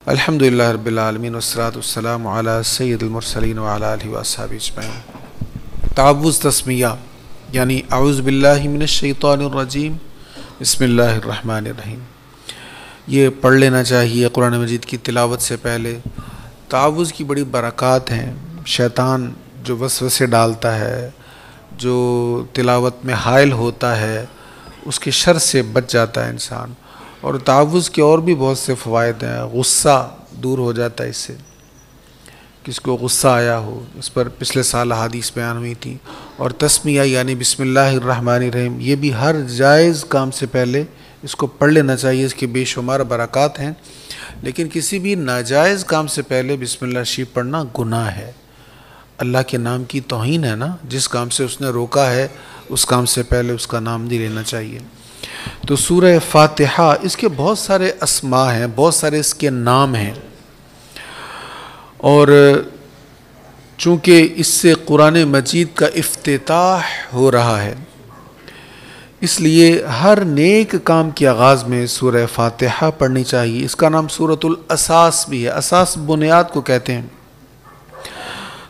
الحمدللہ رب العالمین والصلاة والسلام علی سید المرسلین وعلی آلہ واصحابہ اجمعین۔ تعوذ تسمیہ یعنی اعوذ باللہ من الشیطان الرجیم بسم اللہ الرحمن الرحیم، یہ پڑھ لینا چاہیے قرآن مجید کی تلاوت سے پہلے۔ تعوذ کی بڑی برکات ہیں، شیطان جو وسوسے ڈالتا ہے، جو تلاوت میں حائل ہوتا ہے، اس کے شر سے بچ جاتا ہے انسان۔ اور تعوذ کے اور بھی بہت سے فوائد ہیں، غصہ دور ہو جاتا ہے اس سے، کس کو غصہ آیا ہو، اس پر پچھلے سال احادیث بیان ہوئی تھی۔ اور تسمیہ یعنی بسم اللہ الرحمن الرحیم، یہ بھی ہر جائز کام سے پہلے اس کو پڑھ لینا چاہیے، اس کے بے شمار برکات ہیں۔ لیکن کسی بھی ناجائز کام سے پہلے بسم اللہ شریف پڑھنا گناہ ہے، اللہ کے نام کی توہین ہے نا۔ جس کام سے اس نے روکا ہے اس کام سے پہلے اس کا نام نہیں لینا چاہیے۔ تو سورہ فاتحہ، اس کے بہت سارے اسماء ہیں، بہت سارے اس کے نام ہیں، اور چونکہ اس سے قرآن مجید کا افتتاح ہو رہا ہے، اس لیے ہر نیک کام کے آغاز میں سورہ فاتحہ پڑھنی چاہیے۔ اس کا نام سورۃ الاساس بھی ہے، اساس بنیاد کو کہتے ہیں۔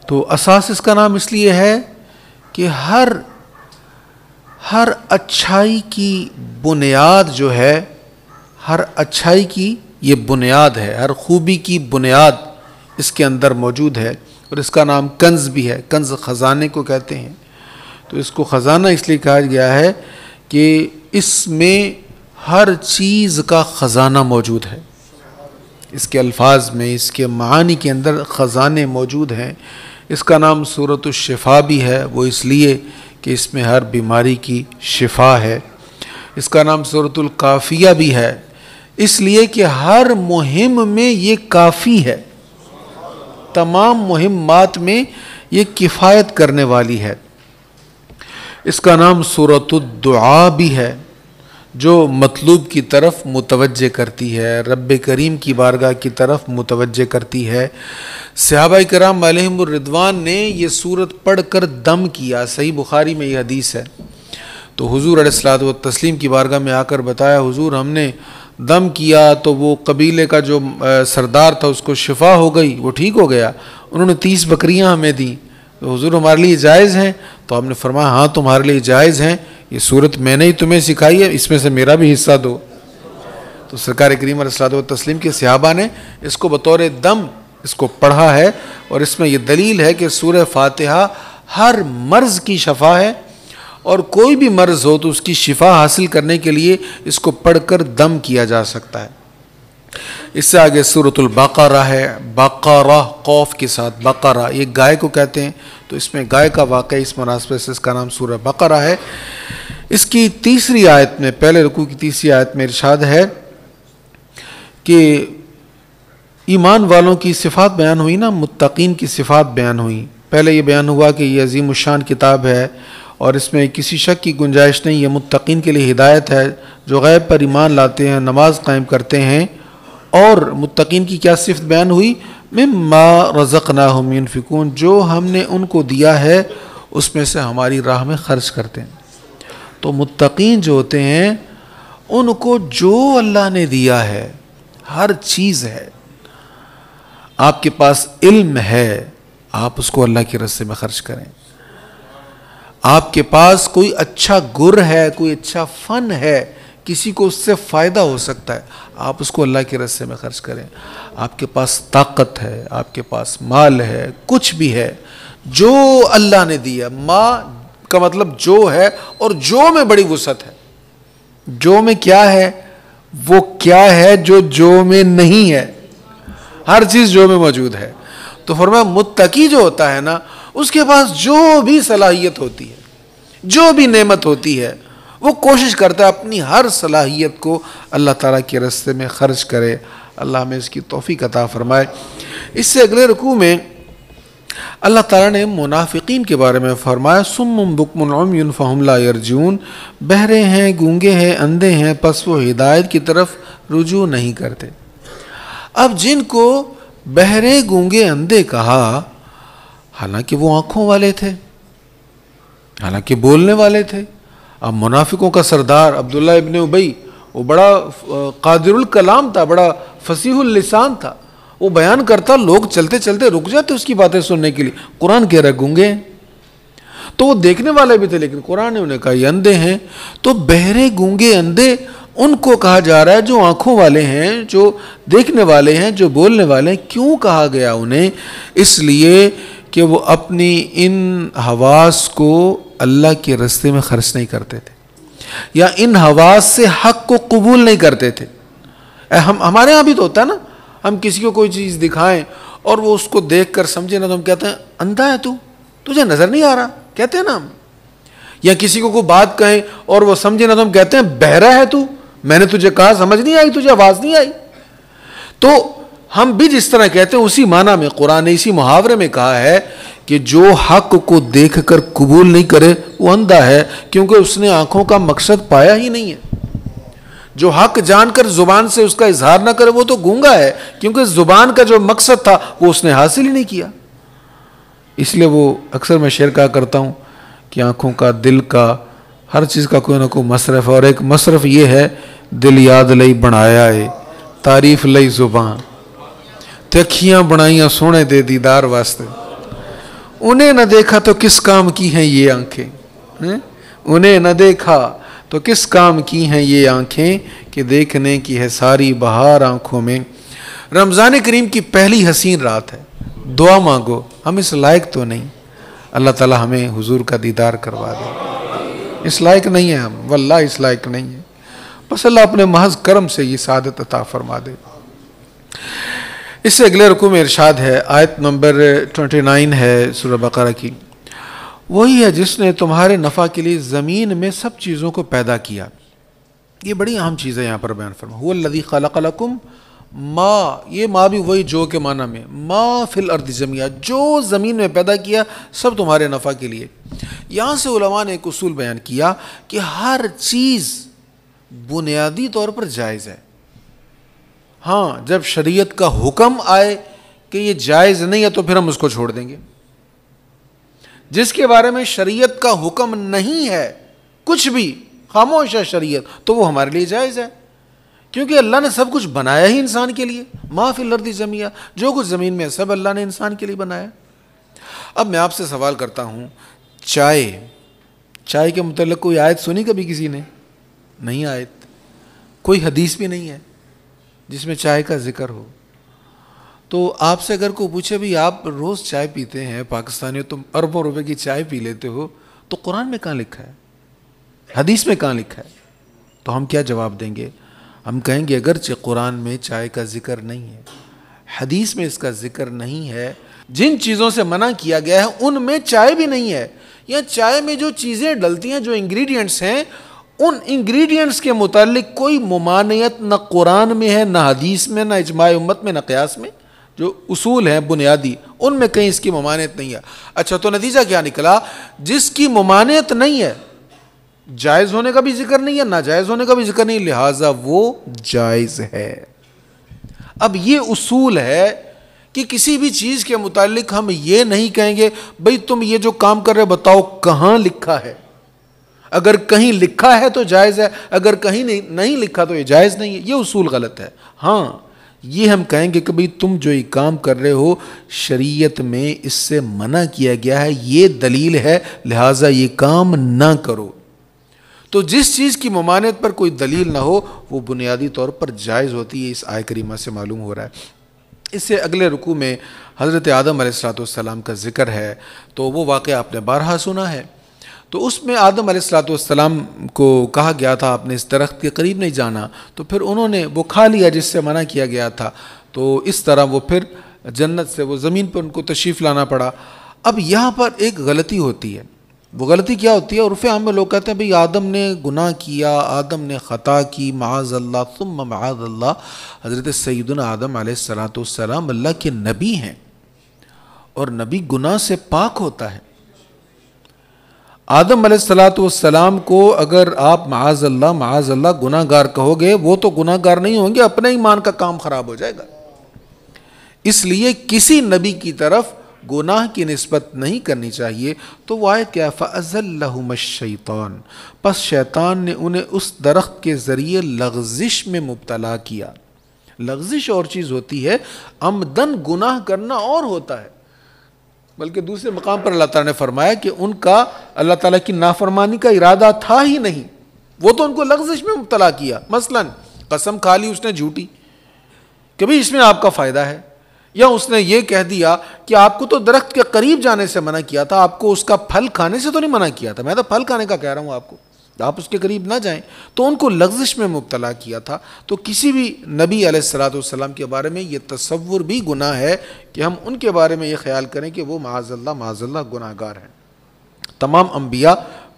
تو اساس اس کا نام اس لیے ہے کہ ہر اچھائی کی بنیاد جو ہے، ہر اچھائی کی یہ بنیاد ہے، ہر خوبی کی بنیاد اس کے اندر موجود ہے۔ اور اس کا نام کنز بھی ہے، کنز خزانے کو کہتے ہیں۔ تو اس کو خزانہ اس لیے کہا گیا ہے کہ اس میں ہر چیز کا خزانہ موجود ہے، اس کے الفاظ میں، اس کے معانی کے اندر خزانے موجود ہیں۔ اس کا نام سورۃ الشفا بھی ہے، وہ اس لیے کہ اس میں ہر بیماری کی شفا ہے۔ اس کا نام سورۃ الکافیہ بھی ہے، اس لیے کہ ہر مہم میں یہ کافی ہے، تمام مہمات میں یہ کفایت کرنے والی ہے۔ اس کا نام سورۃ الدعاء بھی ہے، جو مطلوب کی طرف متوجہ کرتی ہے، رب کریم کی بارگاہ کی طرف متوجہ کرتی ہے۔ صحابہ کرام علیہم الرضوان نے یہ سورت پڑھ کر دم کیا، صحیح بخاری میں یہ حدیث ہے۔ تو حضور علیہ الصلوۃ والتسلیم کی بارگاہ میں آ کر بتایا، حضور ہم نے دم کیا تو وہ قبیلے کا جو سردار تھا اس کو شفا ہو گئی، وہ ٹھیک ہو گیا، انہوں نے 30 بکریاں ہمیں دیں، تو حضور ہمارے لیے جائز ہیں؟ تو ہم نے فرمایا ہاں تمہارے لیے جائز ہیں، یہ صورت میں نے ہی تمہیں سکھائی ہے، اس میں سے میرا بھی حصہ دو۔ تو سرکار کریم علیہ الصلوۃ والتسلیم کے صحابہ نے اس کو بطور دم اس کو پڑھا ہے، اور اس میں یہ دلیل ہے کہ سورہ فاتحہ ہر مرض کی شفا ہے، اور کوئی بھی مرض ہو تو اس کی شفا حاصل کرنے کے لیے اس کو پڑھ کر دم کیا جا سکتا ہے۔ اس سے آگے سورۃ البقرہ ہے، بقرہ قوف کے ساتھ، بقرہ یہ گائے کو کہتے ہیں، تو اس میں گائے کا واقعہ اس مناسبت سے اس کا نام سورہ بقرہ ہے۔ اس کی تیسری آیت میں، پہلے رکوع کی تیسری آیت میں ارشاد ہے کہ ایمان والوں کی صفات بیان ہوئی نا، متقین کی صفات بیان ہوئی۔ پہلے یہ بیان ہوا کہ یہ عظیم الشان کتاب ہے اور اس میں کسی شک کی گنجائش نہیں، یہ متقین کے لیے ہدایت ہے جو غیب پر ایمان لاتے ہیں، نماز قائم کرتے ہیں۔ اور متقین کی کیا صفت بیان ہوئی؟ مما رزقناہم ينفقون، جو ہم نے ان کو دیا ہے اس میں سے ہماری راہ میں خرچ کرتے ہیں۔ تو متقین جو ہوتے ہیں ان کو جو اللہ نے دیا ہے، ہر چیز ہے، آپ کے پاس علم ہے، آپ اس کو اللہ کے راستے میں خرچ کریں۔ آپ کے پاس کوئی اچھا گر ہے، کوئی اچھا فن ہے، کسی کو اس سے فائدہ ہو سکتا ہے، آپ اس کو اللہ کے راستے میں خرچ کریں۔ آپ کے پاس طاقت ہے، آپ کے پاس مال ہے، کچھ بھی ہے، جو اللہ نے دیا، ماں کا مطلب جو ہے، اور جو میں بڑی وسعت ہے۔ جو میں کیا ہے؟ وہ کیا ہے جو میں نہیں ہے؟ ہر چیز جو میں موجود ہے۔ تو فرمایا متقی جو ہوتا ہے نا، اس کے پاس جو بھی صلاحیت ہوتی ہے، جو بھی نعمت ہوتی ہے، وہ کوشش کرتا ہے اپنی ہر صلاحیت کو اللہ تعالیٰ کے راستے میں خرچ کرے۔ اللہ ہمیں اس کی توفیق عطا فرمائے۔ اس سے اگلے رکوع میں اللہ تعالیٰ نے منافقین کے بارے میں فرمایا، صم بکم عمی فہم لا یرجعون، بہرے ہیں، گونگے ہیں، اندھے ہیں، پس وہ ہدایت کی طرف رجوع نہیں کرتے۔ اب جن کو بہرے گونگے اندھے کہا، حالانکہ وہ آنکھوں والے تھے، حالانکہ بولنے والے تھے۔ اب منافقوں کا سردار عبداللہ ابن ابی، وہ بڑا قادر الکلام تھا، بڑا فصیح اللسان تھا، وہ بیان کرتا، لوگ چلتے چلتے رک جاتے اس کی باتیں سننے کے لیے. قرآن کہہ رہا گونگے ہیں. تو وہ دیکھنے والے بھی تھے، لیکن قرآن نے انہیں کہا یہ اندھے ہیں. تو بہرے گونگے اندھے ان کو کہا جا رہا ہے جو آنکھوں والے ہیں، جو دیکھنے والے ہیں، جو بولنے والے ہیں. کیوں کہا گیا انہیں؟ اس لیے کہ وہ اپنی ان حواس کو اللہ کے راستے میں خرچ نہیں کرتے تھے، یا ان حواس سے حق کو قبول نہیں کرتے تھے. ہمارے ہاں بھی تو ہوتا ہے نا، ہم کسی کو کوئی چیز دکھائیں اور وہ اس کو دیکھ کر سمجھے نا تو ہم کہتے ہیں اندھا ہے تو، تجھے نظر نہیں آ رہا، کہتے ہیں نا ہم. یا کسی کو کوئی بات کہیں اور وہ سمجھے نا تو ہم کہتے ہیں بہرا ہے تو، میں نے تجھے کہا سمجھ نہیں آئی، تجھے آواز نہیں آئی. تو ہم بھی جس طرح کہتے ہیں اسی معنی میں قرآن نے اسی محاورے میں کہا ہے کہ جو حق کو دیکھ کر قبول نہیں کرے وہ اندھا ہے، کیونکہ اس نے آنکھوں کا مقصد پایا ہی نہیں ہے. جو حق جان کر زبان سے اس کا اظہار نہ کرے وہ تو گونگا ہے، کیونکہ زبان کا جو مقصد تھا وہ اس نے حاصل ہی نہیں کیا. اس لیے وہ اکثر میں شعر کہا کرتا ہوں کہ آنکھوں کا، دل کا، ہر چیز کا کوئی نہ کوئی مصرف ہے، اور ایک مصرف یہ ہے دل یاد لئی بنایا ہے تعریف لئی زبان، تے اکھیاں بنائیاں سونے دے دیدار واسطے. انہیں نہ دیکھا تو کس کام کی ہیں یہ آنکھیں، انہیں نہ دیکھا تو کس کام کی ہیں یہ آنکھیں کہ دیکھنے کی ہے ساری بہار آنکھوں میں. رمضان کریم کی پہلی حسین رات ہے، دعا مانگو. ہم اس لائق تو نہیں، اللہ تعالی ہمیں حضور کا دیدار کروا دے. اس لائق نہیں ہے ہم، واللہ اس لائق نہیں ہے. بس اللہ اپنے محض کرم سے یہ سعادت عطا فرما دے. اس سے اگلے رکوع میں ارشاد ہے، آیت نمبر 29 ہے سورہ بقرہ کی، وہی ہے جس نے تمہارے نفع کے لیے زمین میں سب چیزوں کو پیدا کیا. یہ بڑی اہم چیز ہے یہاں پر بیان فرما. هو الذی خلق لکم ما، یہ ما بھی وہی جو کے معنی میں، ما فی الارض جميعا، جو زمین میں پیدا کیا سب تمہارے نفع کے لیے. یہاں سے علماء نے ایک اصول بیان کیا کہ ہر چیز بنیادی طور پر جائز ہے. ہاں جب شریعت کا حکم آئے کہ یہ جائز نہیں ہے تو پھر ہم اس کو چھوڑ دیں گے. جس کے بارے میں شریعت کا حکم نہیں ہے کچھ بھی، خاموش ہے شریعت، تو وہ ہمارے لیے جائز ہے، کیونکہ اللہ نے سب کچھ بنایا ہی انسان کے لیے. ما فی الارض جميعا، جو کچھ زمین میں ہے سب اللہ نے انسان کے لیے بنایا. اب میں آپ سے سوال کرتا ہوں، چائے کے متعلق کوئی آیت سنی کبھی کسی نے؟ نہیں آیت، کوئی حدیث بھی نہیں ہے جس میں چائے کا ذکر ہو. تو آپ سے اگر کوئی پوچھے بھی آپ روز چائے پیتے ہیں پاکستانی، تم اربوں روپے کی چائے پی لیتے ہو، تو قرآن میں کہاں لکھا ہے، حدیث میں کہاں لکھا ہے؟ تو ہم کیا جواب دیں گے؟ ہم کہیں گے اگرچہ قرآن میں چائے کا ذکر نہیں ہے، حدیث میں اس کا ذکر نہیں ہے، جن چیزوں سے منع کیا گیا ہے ان میں چائے بھی نہیں ہے. یا چائے میں جو چیزیں ڈلتی ہیں، جو انگریڈینٹس ہیں، ان انگریڈینٹس کے متعلق کوئی ممانعت نہ قرآن میں ہے، نہ حدیث میں، نہ اجماع امت میں، نہ قیاس میں. جو اصول ہیں بنیادی ان میں کہیں اس کی ممانعت نہیں ہے. اچھا تو نتیجہ کیا نکلا؟ جس کی ممانعت نہیں ہے، جائز ہونے کا بھی ذکر نہیں ہے، ناجائز ہونے کا بھی ذکر نہیں، لہٰذا وہ جائز ہے. اب یہ اصول ہے کہ کسی بھی چیز کے متعلق ہم یہ نہیں کہیں گے بھئی تم یہ جو کام کر رہے بتاؤ کہاں لکھا ہے. اگر کہیں لکھا ہے تو جائز ہے، اگر کہیں نہیں لکھا تو یہ جائز نہیں ہے. یہ اصول غلط ہے. ہاں یہ ہم کہیں گے کہ بھئی تم جو یہ کام کر رہے ہو شریعت میں اس سے منع کیا گیا ہے، یہ دلیل ہے، لہٰذا یہ کام نہ کرو. تو جس چیز کی ممانعت پر کوئی دلیل نہ ہو وہ بنیادی طور پر جائز ہوتی ہے. اس آیت کریمہ سے معلوم ہو رہا ہے. اس سے اگلے رکوع میں حضرت آدم علیہ السلام کا ذکر ہے. تو وہ واقعہ آپ نے بارہا سنا ہے. تو اس میں آدم علیہ السلام کو کہا گیا تھا آپ نے اس درخت کے قریب نہیں جانا، تو پھر انہوں نے وہ کھا لیا جس سے منع کیا گیا تھا. تو اس طرح وہ پھر جنت سے وہ زمین پر ان کو تشریف لانا پڑا. اب یہاں پر ایک غلطی ہوتی ہے. وہ غلطی کیا ہوتی ہے؟ عرف عام میں لوگ کہتے ہیں بھئی آدم نے گناہ کیا، آدم نے خطا کی، معاذ اللہ ثم معاذ اللہ. حضرت سیدنا آدم علیہ السلام اللہ کے نبی ہیں، اور نبی گناہ سے پاک ہوتا ہے. آدم علیہ السلام کو اگر آپ معاذ اللہ گناہ گار کہو گے، وہ تو گناہ گار نہیں ہوں گے، اپنے ایمان کا کام خراب ہو جائے گا. اس لیے کسی نبی کی طرف گناہ کی نسبت نہیں کرنی چاہیے. تو وہ آیت کیا؟ فَأَزَلَّهُمَ الشَّيْطَانُ، پس شیطان نے انہیں اس درخت کے ذریعے لغزش میں مبتلا کیا. لغزش اور چیز ہوتی ہے، عمدن گناہ کرنا اور ہوتا ہے. بلکہ دوسرے مقام پر اللہ تعالیٰ نے فرمایا کہ ان کا اللہ تعالیٰ کی نافرمانی کا ارادہ تھا ہی نہیں، وہ تو ان کو لغزش میں مبتلا کیا. مثلا قسم کھا لی اس نے جھوٹی کہ بھئی اس میں آپ کا فائدہ ہے، یا اس نے یہ کہہ دیا کہ آپ کو تو درخت کے قریب جانے سے منع کیا تھا، آپ کو اس کا پھل کھانے سے تو نہیں منع کیا تھا، میں تو پھل کھانے کا کہہ رہا ہوں آپ کو، آپ اس کے قریب نہ جائیں. تو ان کو لغزش میں مبتلا کیا تھا. تو کسی بھی نبی علیہ الصلوۃ والسلام کے بارے میں یہ تصور بھی گناہ ہے کہ ہم ان کے بارے میں یہ خیال کریں کہ وہ معاذ اللہ گناہ گار ہیں. تمام انبیاء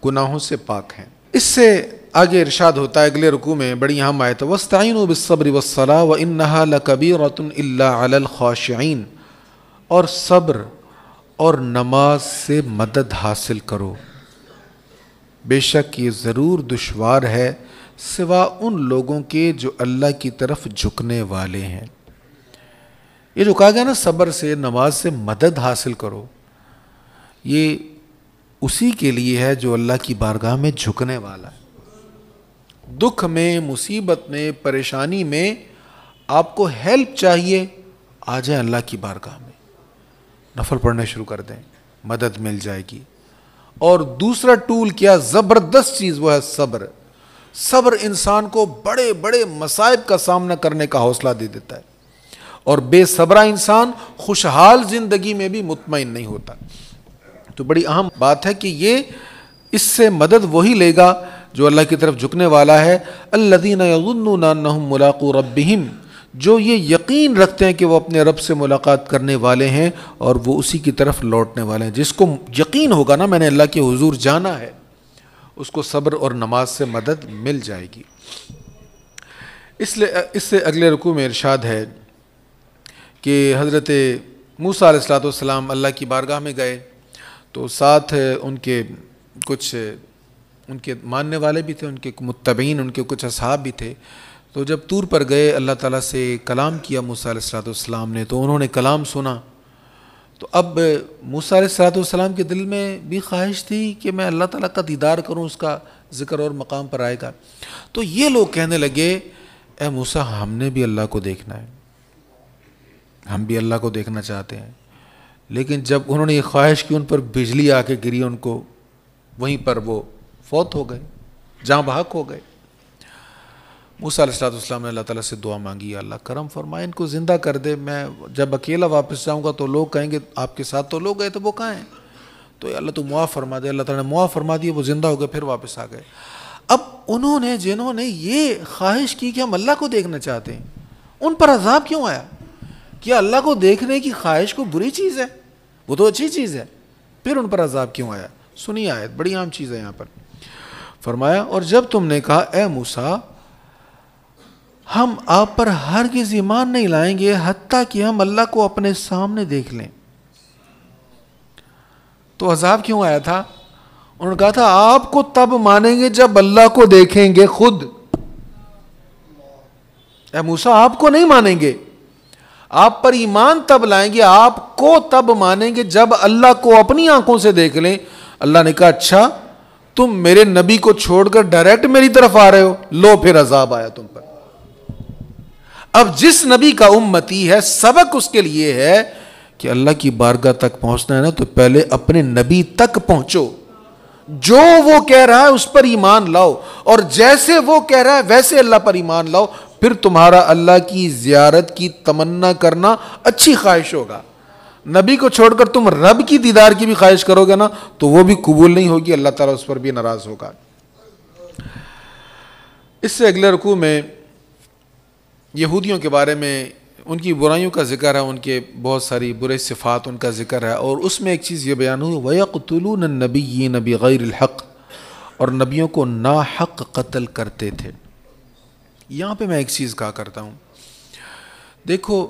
گناہوں سے پاک ہیں. اس سے آگے ارشاد ہوتا ہے اگلے رکوع میں، بڑی اہم آیت ہے، وَاسْتَعِينُوا بِالصَّبْرِ وَالصَّلَاةِ وَإِنَّهَا لَكَبِيرَةٌ إِلَّا عَلَى الْخَاشِعِينَ، اور صبر اور نماز سے مدد حاصل کرو، بے شک یہ ضرور دشوار ہے سوا ان لوگوں کے جو اللہ کی طرف جھکنے والے ہیں. یہ جو کہا گیا نا صبر سے نماز سے مدد حاصل کرو، یہ اسی کے لیے ہے جو اللہ کی بارگاہ میں جھکنے والا ہے. دکھ میں، مصیبت میں، پریشانی میں آپ کو ہیلپ چاہیے، آ جائیں اللہ کی بارگاہ میں، نفل پڑھنے شروع کر دیں، مدد مل جائے گی. اور دوسرا ٹول کیا زبردست چیز، وہ ہے صبر. صبر انسان کو بڑے بڑے مصائب کا سامنا کرنے کا حوصلہ دے دیتا ہے، اور بے صبرہ انسان خوشحال زندگی میں بھی مطمئن نہیں ہوتا. تو بڑی اہم بات ہے کہ یہ اس سے مدد وہی لے گا جو اللہ کی طرف جھکنے والا ہے. الذین یظنون انہم ملاقو ربہم، جو یہ یقین رکھتے ہیں کہ وہ اپنے رب سے ملاقات کرنے والے ہیں اور وہ اسی کی طرف لوٹنے والے ہیں. جس کو یقین ہوگا نا میں نے اللہ کے حضور جانا ہے، اس کو صبر اور نماز سے مدد مل جائے گی. اس سے اگلے رکوع میں ارشاد ہے کہ حضرت موسیٰ علیہ السلام اللہ کی بارگاہ میں گئے تو ساتھ ان کے کچھ ان کے ماننے والے بھی تھے، ان کے متبعین، ان کے کچھ اصحاب بھی تھے. تو جب طور پر گئے اللہ تعالیٰ سے کلام کیا موسیٰ علیہ السلام نے، تو انہوں نے کلام سنا. تو اب موسیٰ علیہ السلام کے دل میں بھی خواہش تھی کہ میں اللہ تعالیٰ کا دیدار کروں، اس کا ذکر اور مقام پر آئے گا. تو یہ لوگ کہنے لگے اے موسیٰ ہم نے بھی اللہ کو دیکھنا ہے، ہم بھی اللہ کو دیکھنا چاہتے ہیں. لیکن جب انہوں نے یہ خواہش کی ان پر بجلی آ کے گری، ان کو وہیں پر وہ فوت ہو گئے، جاں بحق ہو گئے. موسیٰ علیہ السلام نے اللہ تعالیٰ سے دعا مانگی، اللہ کرم فرمائے ان کو زندہ کر دے، میں جب اکیلا واپس جاؤں گا تو لوگ کہیں گے آپ کے ساتھ تو لوگ گئے تو وہ کہاں ہیں، تو اللہ تو معاف فرما دے. اللہ تعالیٰ نے معاف فرما دی، وہ زندہ ہو گئے، پھر واپس آ گئے. اب جنہوں نے یہ خواہش کی کہ ہم اللہ کو دیکھنا چاہتے ہیں، ان پر عذاب کیوں آیا؟ کیا اللہ کو دیکھنے کی خواہش کو بری چیز ہے؟ وہ تو اچھی چیز ہے. پھر ان پر عذاب کیوں آیا؟ سنیے آیت، بڑی عام چیز ہے یہاں پر. فرمایا اور جب تم نے کہا اے موسیٰ ہم آپ پر ہرگز ایمان نہیں لائیں گے حتیٰ کہ ہم اللہ کو اپنے سامنے دیکھ لیں. تو عذاب کیوں آیا تھا؟ انہوں نے کہا تھا آپ کو تب مانیں گے جب اللہ کو دیکھیں گے خود. اے موسیٰ آپ کو نہیں مانیں گے، آپ پر ایمان تب لائیں گے، آپ کو تب مانیں گے جب اللہ کو اپنی آنکھوں سے دیکھ لیں. اللہ نے کہا اچھا تم میرے نبی کو چھوڑ کر ڈائریکٹ میری طرف آ رہے ہو، لو پھر عذاب آیا تم پر. اب جس نبی کا امتی ہے سبق اس کے لیے ہے کہ اللہ کی بارگاہ تک پہنچنا ہے نا تو پہلے اپنے نبی تک پہنچو، جو وہ کہہ رہا ہے اس پر ایمان لاؤ، اور جیسے وہ کہہ رہا ہے ویسے اللہ پر ایمان لاؤ. پھر تمہارا اللہ کی زیارت کی تمنا کرنا اچھی خواہش ہوگا. نبی کو چھوڑ کر تم رب کی دیدار کی بھی خواہش کرو گے نا تو وہ بھی قبول نہیں ہوگی، اللہ تعالیٰ اس پر بھی ناراض ہوگا. اس سے اگلے رکوع میں یہودیوں کے بارے میں ان کی برائیوں کا ذکر ہے، ان کے بہت ساری برے صفات ان کا ذکر ہے، اور اس میں ایک چیز یہ بیان ہوئی وَيَقْتُلُونَ النَّبِيِّينَ بِغَيْرِ الْحَقِّ، اور نبیوں کو ناحق قتل کرتے تھے. یہاں پہ میں ایک چیز کہا کرتا ہوں، دیکھو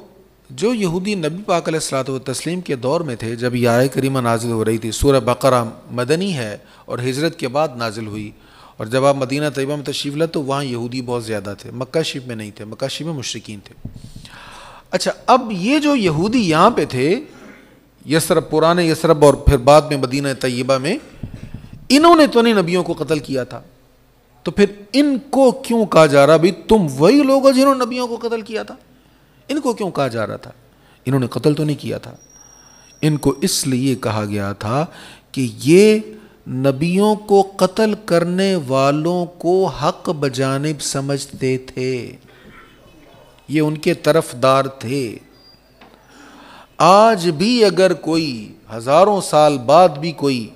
جو یہودی نبی پاک علیہ الصلوۃ والتسلیم کے دور میں تھے جب یہ آیت کریمہ نازل ہو رہی تھی، سورہ بقرہ مدنی ہے اور ہجرت کے بعد نازل ہوئی، اور جب آپ مدینہ طیبہ میں تشریف لائے تو وہاں یہودی بہت زیادہ تھے، مکہ شریف میں نہیں تھے، مکہ شریف میں مشرکین تھے. اچھا اب یہ جو یہودی یہاں پہ تھے یثرب، پرانے یثرب اور پھر بعد میں مدینہ طیبہ میں، انہوں نے تو نہیں نبیوں کو قتل کیا تھا، تو پھر ان کو کیوں کہا جا رہا بھی تم وہی لوگ ہو جنہوں نے نبیوں کو قتل کیا تھا؟ ان کو کیوں کہا جا رہا تھا؟ انہوں نے قتل تو نہیں کیا تھا، ان کو اس لیے کہا گیا تھا کہ یہ نبیوں کو قتل کرنے والوں کو حق بجانب سمجھتے تھے، یہ ان کے طرفدار تھے۔ آج بھی اگر کوئی ہزاروں سال بعد بھی کوئی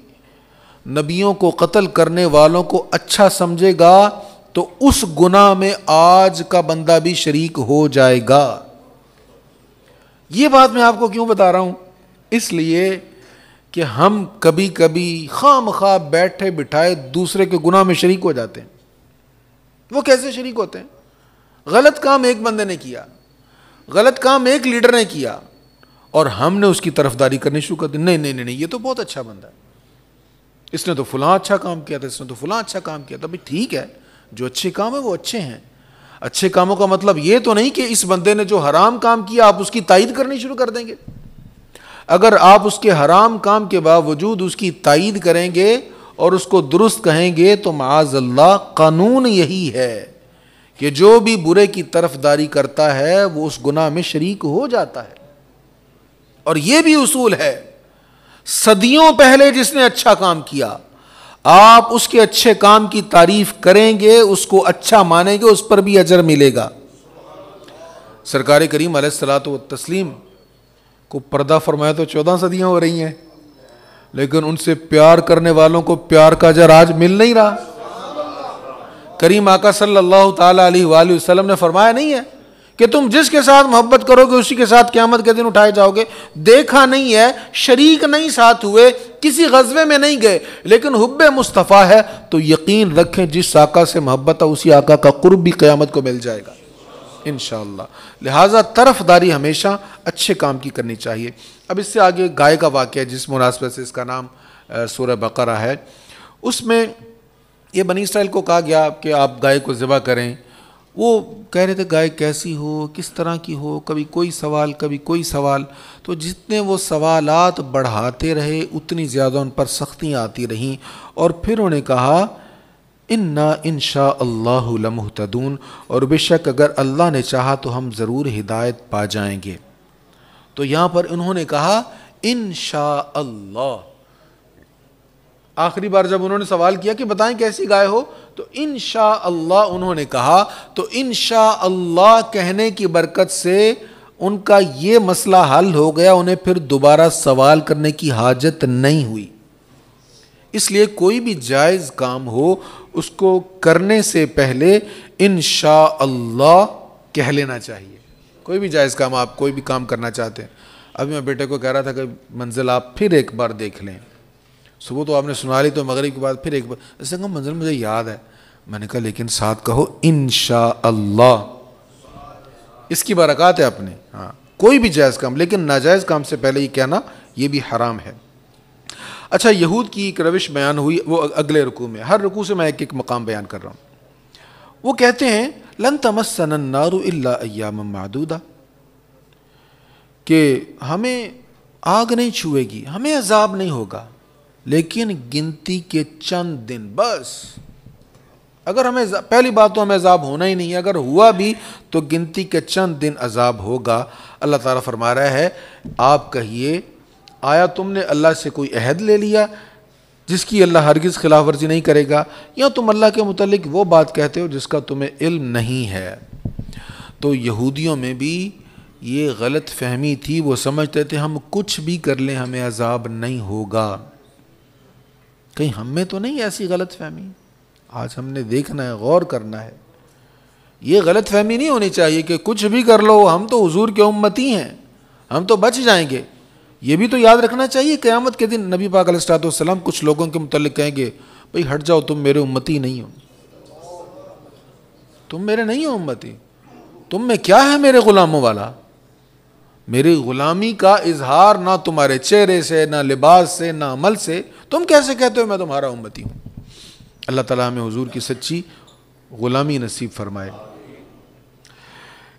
نبیوں کو قتل کرنے والوں کو اچھا سمجھے گا تو اس گناہ میں آج کا بندہ بھی شریک ہو جائے گا۔ یہ بات میں آپ کو کیوں بتا رہا ہوں؟ اس لیے کہ ہم کبھی کبھی خواہ مخواہ بیٹھے بٹھائے دوسرے کے گناہ میں شریک ہو جاتے ہیں۔ وہ کیسے شریک ہوتے ہیں؟ غلط کام ایک بندے نے کیا، غلط کام ایک لیڈر نے کیا، اور ہم نے اس کی طرفداری کرنی شروع کر دی۔ نہیں نہیں نہیں، یہ تو بہت اچھا بندہ ہے، اس نے تو فلاں اچھا کام کیا تھا، اس نے تو فلاں اچھا کام کیا تھا۔ بھائی ٹھیک ہے، جو اچھے کام ہیں وہ اچھے ہیں۔ اچھے کاموں کا مطلب یہ تو نہیں کہ اس بندے نے جو حرام کام کیا آپ اس کی تائید کرنی شروع کر دیں گے۔ اگر آپ اس کے حرام کام کے باوجود اس کی تائید کریں گے اور اس کو درست کہیں گے تو معاذ اللہ قانون یہی ہے کہ جو بھی برے کی طرفداری کرتا ہے وہ اس گناہ میں شریک ہو جاتا ہے۔ اور یہ بھی اصول ہے، صدیوں پہلے جس نے اچھا کام کیا آپ اس کے اچھے کام کی تعریف کریں گے، اس کو اچھا مانیں گے، اس پر بھی اجر ملے گا۔ سرکار کریم علیہ الصلوۃ والتسلیم کو پردہ فرمایا تو 14 صدیاں ہو رہی ہیں، لیکن ان سے پیار کرنے والوں کو پیار کا اجر آج مل نہیں رہا۔ کریم آقا صلی اللہ تعالی علیہ وآلہ وسلم نے فرمایا نہیں ہے کہ تم جس کے ساتھ محبت کرو گے اسی کے ساتھ قیامت کے دن اٹھائے جاؤ گے؟ دیکھا نہیں ہے، شریک نہیں ساتھ ہوئے، کسی غزوے میں نہیں گئے، لیکن حب مصطفیٰ ہے تو یقین رکھیں جس آقا سے محبت ہے اسی آقا کا قرب بھی قیامت کو مل جائے گا انشاءاللہ۔ لہٰذا طرفداری ہمیشہ اچھے کام کی کرنی چاہیے۔ اب اس سے آگے گائے کا واقعہ جس مناسبت سے اس کا نام سورہ بقرہ ہے، اس میں یہ بنی اسرائیل کو کہا گیا کہ آپ گائے کو ذبح کریں۔ وہ کہہ رہے تھے گائے کیسی ہو، کس طرح کی ہو، کبھی کوئی سوال کبھی کوئی سوال، تو جتنے وہ سوالات بڑھاتے رہے اتنی زیادہ ان پر سختیاں آتی رہیں، اور پھر انہوں نے کہا انا انشاء اللہ لمہتدون، اور بے شک اگر اللہ نے چاہا تو ہم ضرور ہدایت پا جائیں گے۔ تو یہاں پر انہوں نے کہا انشاء اللہ۔ آخری بار جب انہوں نے سوال کیا کہ بتائیں کیسی گائے ہو تو انشاء اللہ انہوں نے کہا، تو انشاء اللہ کہنے کی برکت سے ان کا یہ مسئلہ حل ہو گیا، انہیں پھر دوبارہ سوال کرنے کی حاجت نہیں ہوئی۔ اس لیے کوئی بھی جائز کام ہو اس کو کرنے سے پہلے انشاء اللہ کہہ لینا چاہیے۔ کوئی بھی جائز کام، آپ کوئی بھی کام کرنا چاہتے ہیں، ابھی میں بیٹے کو کہہ رہا تھا کہ منزل آپ پھر ایک بار دیکھ لیں، صبح تو آپ نے سنا لی تو مغرب کے بعد پھر ایک بار، ایسے کہ منزل مجھے یاد ہے، میں نے کہا لیکن ساتھ کہو انشاء اللہ، اس کی برکات ہے اپنے۔ ہاں کوئی بھی جائز کام، لیکن ناجائز کام سے پہلے یہ کہنا یہ بھی حرام ہے۔ اچھا، یہود کی ایک روش بیان ہوئی، وہ اگلے رکوع میں، ہر رکوع سے میں ایک ایک مقام بیان کر رہا ہوں۔ وہ کہتے ہیں لن تمسنا النار الا ایاما معدودہ، کہ ہمیں آگ نہیں چھوئے گی، ہمیں عذاب نہیں ہوگا لیکن گنتی کے چند دن بس۔ اگر ہمیں پہلی بات تو ہمیں عذاب ہونا ہی نہیں ہے، اگر ہوا بھی تو گنتی کے چند دن عذاب ہوگا۔ اللہ تعالیٰ فرما رہا ہے آپ کہیے آیا تم نے اللہ سے کوئی عہد لے لیا جس کی اللہ ہرگز خلاف ورزی نہیں کرے گا، یا تم اللہ کے متعلق وہ بات کہتے ہو جس کا تمہیں علم نہیں ہے؟ تو یہودیوں میں بھی یہ غلط فہمی تھی، وہ سمجھتے تھے ہم کچھ بھی کر لیں ہمیں عذاب نہیں ہوگا۔ کہیں ہم میں تو نہیں ایسی غلط فہمی؟ آج ہم نے دیکھنا ہے، غور کرنا ہے۔ یہ غلط فہمی نہیں ہونی چاہیے کہ کچھ بھی کر لو ہم تو حضور کے امتی ہیں، ہم تو بچ جائیں گے۔ یہ بھی تو یاد رکھنا چاہیے قیامت کے دن نبی پاک علیہ الصلوۃ والسلام کچھ لوگوں کے متعلق کہیں گے بھئی ہٹ جاؤ، تم میرے امتی نہیں ہو، تم میرے نہیں ہو امتی، تم میں کیا ہے میرے غلاموں والا؟ میری غلامی کا اظہار نہ تمہارے چہرے سے، نہ لباس سے، نہ عمل سے، تم کیسے کہتے ہو میں تمہارا امتی ہوں؟ اللہ تعالیٰ ہمیں حضور کی سچی غلامی نصیب فرمائے۔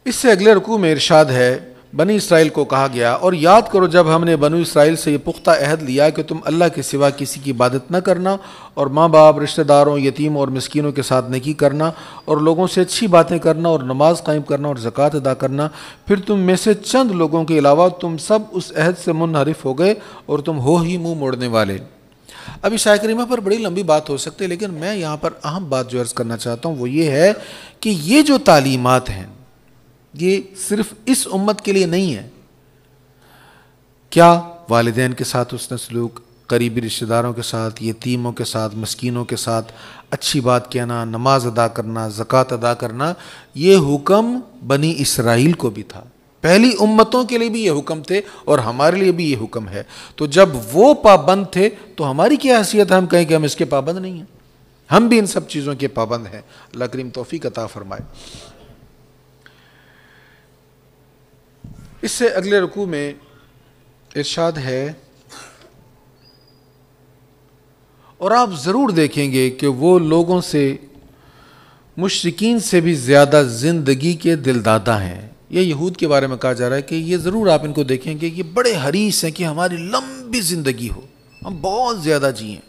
اس سے اگلے رکوع میں ارشاد ہے بنی اسرائیل کو کہا گیا، اور یاد کرو جب ہم نے بنو اسرائیل سے یہ پختہ عہد لیا کہ تم اللہ کے سوا کسی کی عبادت نہ کرنا، اور ماں باپ، رشتہ داروں، یتیم اور مسکینوں کے ساتھ نیکی کرنا، اور لوگوں سے اچھی باتیں کرنا، اور نماز قائم کرنا، اور زکوٰۃ ادا کرنا، پھر تم میں سے چند لوگوں کے علاوہ تم سب اس عہد سے منحرف ہو گئے اور تم ہو ہی منہ موڑنے والے۔ ابھی شاہ کریمہ پر بڑی لمبی بات ہو سکتی ہے، لیکن میں یہاں پر اہم بات جو عرض کرنا چاہتا ہوں وہ یہ ہے کہ یہ جو تعلیمات ہیں یہ صرف اس امت کے لیے نہیں ہے۔ کیا والدین کے ساتھ حسن سلوک، قریبی رشتہ داروں کے ساتھ، یتیموں کے ساتھ، مسکینوں کے ساتھ اچھی بات کہنا، نماز ادا کرنا، زکوٰۃ ادا کرنا، یہ حکم بنی اسرائیل کو بھی تھا، پہلی امتوں کے لیے بھی یہ حکم تھے اور ہمارے لیے بھی یہ حکم ہے۔ تو جب وہ پابند تھے تو ہماری کیا حیثیت ہے ہم کہیں کہ ہم اس کے پابند نہیں ہیں؟ ہم بھی ان سب چیزوں کے پابند ہیں۔ اللہ کریم توفیق عطا فرمائے۔ اس سے اگلے رکوع میں ارشاد ہے، اور آپ ضرور دیکھیں گے کہ وہ لوگوں سے، مشرکین سے بھی زیادہ زندگی کے دلدادہ ہیں۔ یہ یہود کے بارے میں کہا جا رہا ہے کہ یہ ضرور آپ ان کو دیکھیں گے، یہ بڑے حریص ہیں کہ ہماری لمبی زندگی ہو، ہم بہت زیادہ جئیں۔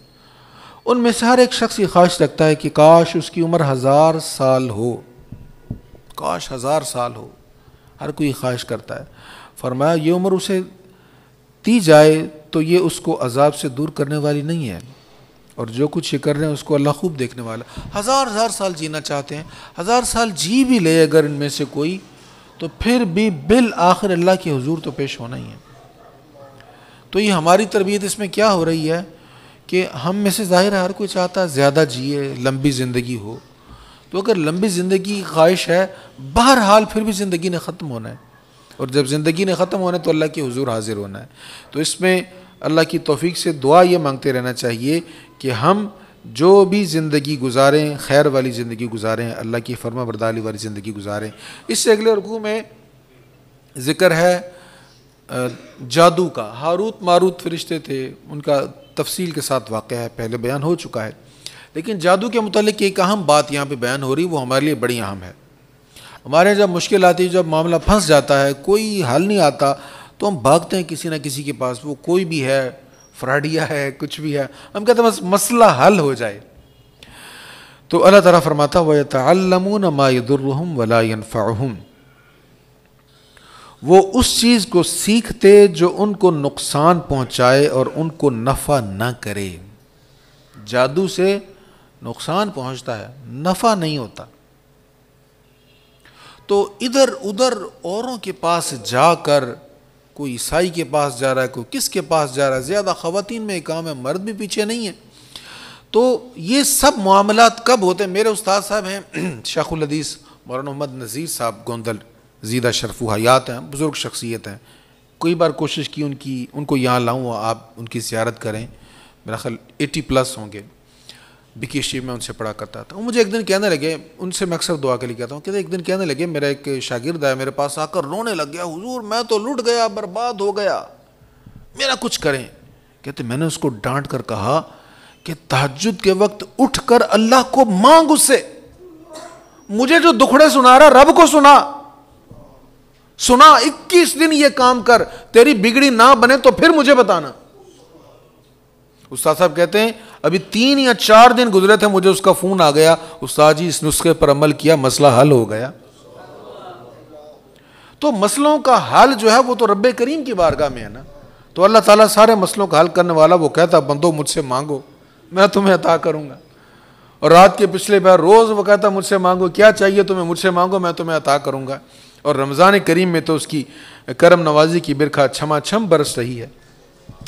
ان میں سے ہر ایک شخص یہ خواہش رکھتا ہے کہ کاش اس کی عمر 1000 سال ہو، کاش 1000 سال ہو، ہر کوئی خواہش کرتا ہے۔ فرمایا یہ عمر اسے دی جائے تو یہ اس کو عذاب سے دور کرنے والی نہیں ہے، اور جو کچھ یہ کر رہے ہیں اس کو اللہ خوب دیکھنے والا۔ 1000 سال جینا چاہتے ہیں، 1000 سال جی بھی لے اگر ان میں سے کوئی، تو پھر بھی بالآخر اللہ کے حضور تو پیش ہونا ہی ہے۔ تو یہ ہماری تربیت اس میں کیا ہو رہی ہے کہ ہم میں سے ظاہر ہے ہر کوئی چاہتا ہے زیادہ جیے، لمبی زندگی ہو۔ تو اگر لمبی زندگی کی خواہش ہے، بہرحال پھر بھی زندگی نے ختم ہونا ہے، اور جب زندگی نے ختم ہونا ہے تو اللہ کے حضور حاضر ہونا ہے۔ تو اس میں اللہ کی توفیق سے دعا یہ مانگتے رہنا چاہیے کہ ہم جو بھی زندگی گزاریں خیر والی زندگی گزاریں، اللہ کی فرما برداری والی زندگی گزاریں۔ اس سے اگلے رکوع میں ذکر ہے جادو کا۔ ہاروت ماروت فرشتے تھے، ان کا تفصیل کے ساتھ واقعہ ہے، پہلے بیان ہو چکا ہے، لیکن جادو کے متعلق ایک اہم بات یہاں پہ بیان ہو رہی، وہ ہمارے لیے بڑی اہم ہے۔ ہمارے یہاں جب مشکل آتی ہے، جب معاملہ پھنس جاتا ہے، کوئی حل نہیں آتا، تو ہم بھاگتے ہیں کسی نہ کسی کے پاس، وہ کوئی بھی ہے، فراڈیا ہے، کچھ بھی ہے، ہم کہتے ہیں بس مسئلہ حل ہو جائے۔ تو اللہ تعالیٰ فرماتا وَيَتَعَلَّمُونَ مَا يَضُرُّهُمْ وَلَا يَنفَعُهُمْ، وہ اس چیز کو سیکھتے جو ان کو نقصان پہنچائے اور ان کو نفع نہ کرے۔ جادو سے نقصان پہنچتا ہے، نفع نہیں ہوتا۔ تو ادھر ادھر اوروں کے پاس جا کر، کوئی عیسائی کے پاس جا رہا ہے، کوئی کس کے پاس جا رہا ہے، زیادہ خواتین میں کام ہے، مرد بھی پیچھے نہیں ہے۔ تو یہ سب معاملات کب ہوتے ہیں؟ میرے استاد صاحب ہیں شیخ الحدیث مولانا محمد نذیر صاحب گوندل، زیدہ شرف و حیات ہیں، بزرگ شخصیت ہیں۔ کئی بار کوشش کی ان کو یہاں لاؤں، آپ ان کی زیارت کریں، میرا خیال 80+ ہوں گے۔ BKC میں ان سے پڑھا کرتا تھا۔ وہ مجھے ایک دن کہنے لگے، ان سے میں اکثر دعا کے لیے کہتا ہوں، کہتے ایک دن کہنے لگے، میرا ایک شاگرد ہے میرے پاس آ کر رونے لگ گیا، حضور میں تو لٹ گیا، برباد ہو گیا، میرا کچھ کریں۔ کہتے میں نے اس کو ڈانٹ کر کہا کہ تہجد کے وقت اٹھ کر اللہ کو مانگ اس سے، مجھے جو دکھڑے سنا رہا رب کو سنا 21 دن یہ کام کر، تیری بگڑی نہ بنے تو پھر مجھے بتانا۔ استاد صاحب کہتے ہیں ابھی 3 یا 4 دن گزرے تھے، مجھے اس کا فون آ گیا، استاد جی اس نسخے پر عمل کیا، مسئلہ حل ہو گیا۔ تو مسئلوں کا حل جو ہے وہ تو رب کریم کی بارگاہ میں ہے نا۔ تو اللہ تعالیٰ سارے مسئلوں کا حل کرنے والا، وہ کہتا بندو مجھ سے مانگو میں تمہیں عطا کروں گا، اور رات کے پچھلے بار روز وہ کہتا مجھ سے مانگو، کیا چاہیے تمہیں مجھ سے مانگو میں تمہیں عطا کروں گا۔ اور رمضان کریم میں تو اس کی کرم نوازی کی برکھا چھما چھم برس رہی ہے۔